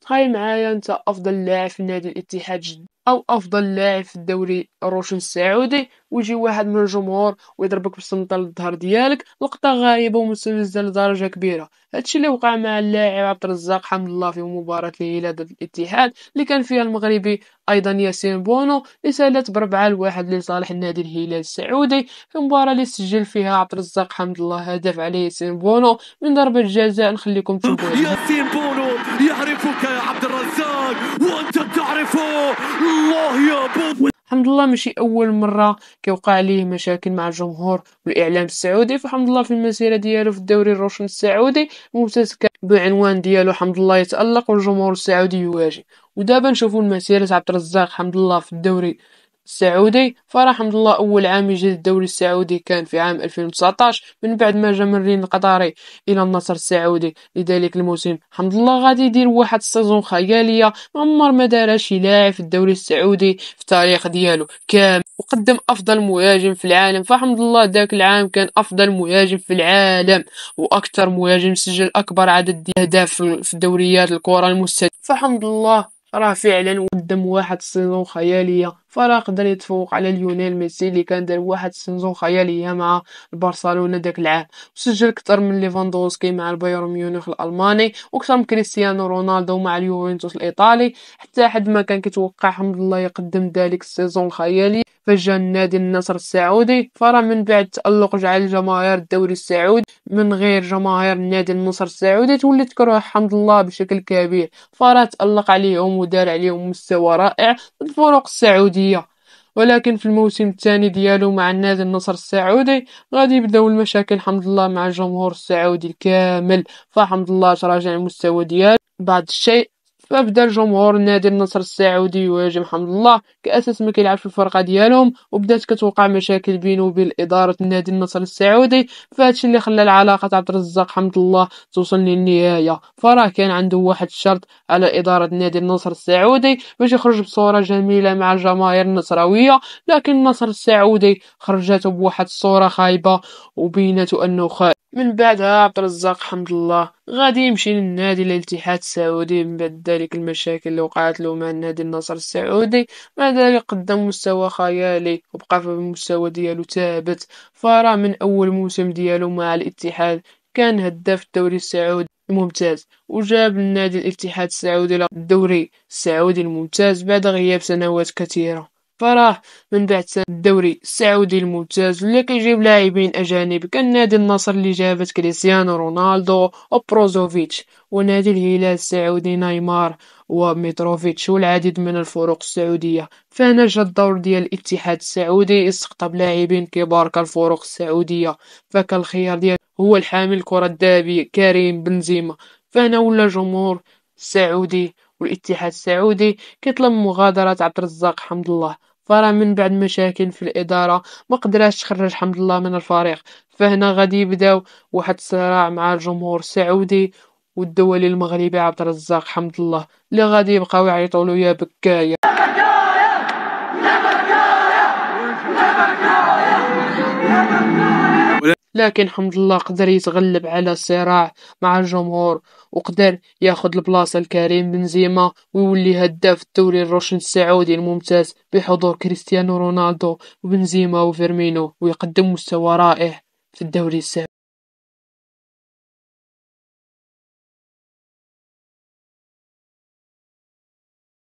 تخيل معايا انت افضل لاعب في نادي الاتحاد جدة او افضل لاعب في الدوري الروشن السعودي، ويجي واحد من الجمهور ويضربك بالسنطه للظهر ديالك، لقطه غريبه ومستفزه لدرجه كبيره. هادشي اللي وقع مع اللاعب عبد الرزاق حمد الله في مباراه الهلال ضد الاتحاد اللي كان فيها المغربي ايضا ياسين بونو، اللي سالت ب4-1 لصالح النادي الهلال السعودي في مباراه اللي سجل فيها عبد الرزاق حمد الله هدف على ياسين بونو من ضربه جزاء. نخليكم تشوفوا ياسين بونو يعرفك يا عبد الرزاق وانت تعرفه. الله يا بونو. الحمد لله ماشي اول مره كيوقع ليه مشاكل مع الجمهور والاعلام السعودي، فالحمد لله في المسيره ديالو في الدوري الروشن السعودي ممتاز كان بعنوان ديالو حمد الله يتالق والجمهور السعودي يواجه. ودابا نشوفوا المسيره عبد الرزاق حمد الله في الدوري السعودي. فرح حمد الله اول عام يجي الدوري السعودي كان في عام 2019 من بعد ما جا من رين القطري الى النصر السعودي لذلك الموسم. حمد الله غادي يدير واحد السيزون خياليه ما عمر ما دارها شي لاعب في الدوري السعودي في التاريخ ديالو كامل، وقدم افضل مهاجم في العالم. فحمد الله ذاك العام كان افضل مهاجم في العالم واكثر مهاجم سجل اكبر عدد ديال الاهداف في دوريات الكره المستديره. فحمد الله راه فعلا قدم واحد السيزون خياليه، فراه قدر يتفوق على ليونيل ميسي اللي كان دار واحد السيزون خياليه مع برشلونه داك العام، وسجل اكثر من ليفاندوسكي مع البايرن ميونخ الالماني واكثر من كريستيانو رونالدو مع اليوفنتوس الايطالي. حتى حد ما كان كيتوقع حمد الله يقدم ذلك السيزون الخيالي فجا النادي النصر السعودي. فراه من بعد تألق جعل جماهير الدوري السعودي من غير جماهير النادي النصر السعودي تولي تكره حمد الله بشكل كبير. فراه تألق عليهم ودار عليهم مستوى رائع ضد الفرق السعودية. ولكن في الموسم الثاني ديالو مع النادي النصر السعودي غادي يبداو المشاكل الحمد لله مع الجمهور السعودي الكامل. فحمد الله تراجع المستوى ديالو بعض الشيء، فبدا الجمهور نادي النصر السعودي يواجه حمد الله كأساس ما كيلعب في الفرقة ديالهم، وبدات كتوقع مشاكل بينه وبين إدارة النادي النصر السعودي. فهادشي اللي خلى العلاقة عبد الرزاق حمد الله توصل للنهاية. فراه كان عنده واحد الشرط على إدارة نادي النصر السعودي باش يخرج بصورة جميلة مع الجماهير النصراوية، لكن النصر السعودي خرجته بواحد الصورة خايبة وبينته أنه خائن. من بعدها عبد الرزاق حمد الله غادي يمشي للنادي الاتحاد السعودي من بعد ذلك المشاكل اللي وقعت له مع النادي النصر السعودي. مع ذلك قدم مستوى خيالي وبقى في المستوى ديالو ثابت. فراه من اول موسم ديالو مع الاتحاد كان هداف الدوري السعودي الممتاز، وجاب النادي الاتحاد السعودي للدوري السعودي الممتاز بعد غياب سنوات كثيرة. فراه من بعد الدوري السعودي الممتاز اللي كيجيب لاعبين اجانب كان نادي النصر اللي جابت كريستيانو رونالدو وبروزوفيتش، ونادي الهلال السعودي نيمار وميتروفيتش والعديد من الفرق السعودية. فهنا جا الدور ديال الاتحاد السعودي يستقطب لاعبين كبار كالفرق السعودية، فكان الخيار ديال هو الحامل الكرة الذهبية كريم بنزيما. فهنا ولا جمهور السعودي والاتحاد السعودي كيطلب مغادرة عبد الرزاق حمد الله. فراه من بعد مشاكل في الإدارة ما قدراش تخرج حمد الله من الفريق. فهنا غادي يبداو واحد الصراع مع الجمهور السعودي والدولي المغربي عبد الرزاق حمد الله اللي غادي يبقاو يعيطوا له يا بكاية. لكن حمد الله قدر يتغلب على الصراع مع الجمهور وقدر ياخذ البلاصة الكريم بنزيما ويولي هداف الدوري الروشن السعودي الممتاز بحضور كريستيانو رونالدو وبنزيما وفيرمينو، ويقدم مستوى رائع في الدوري السعودي.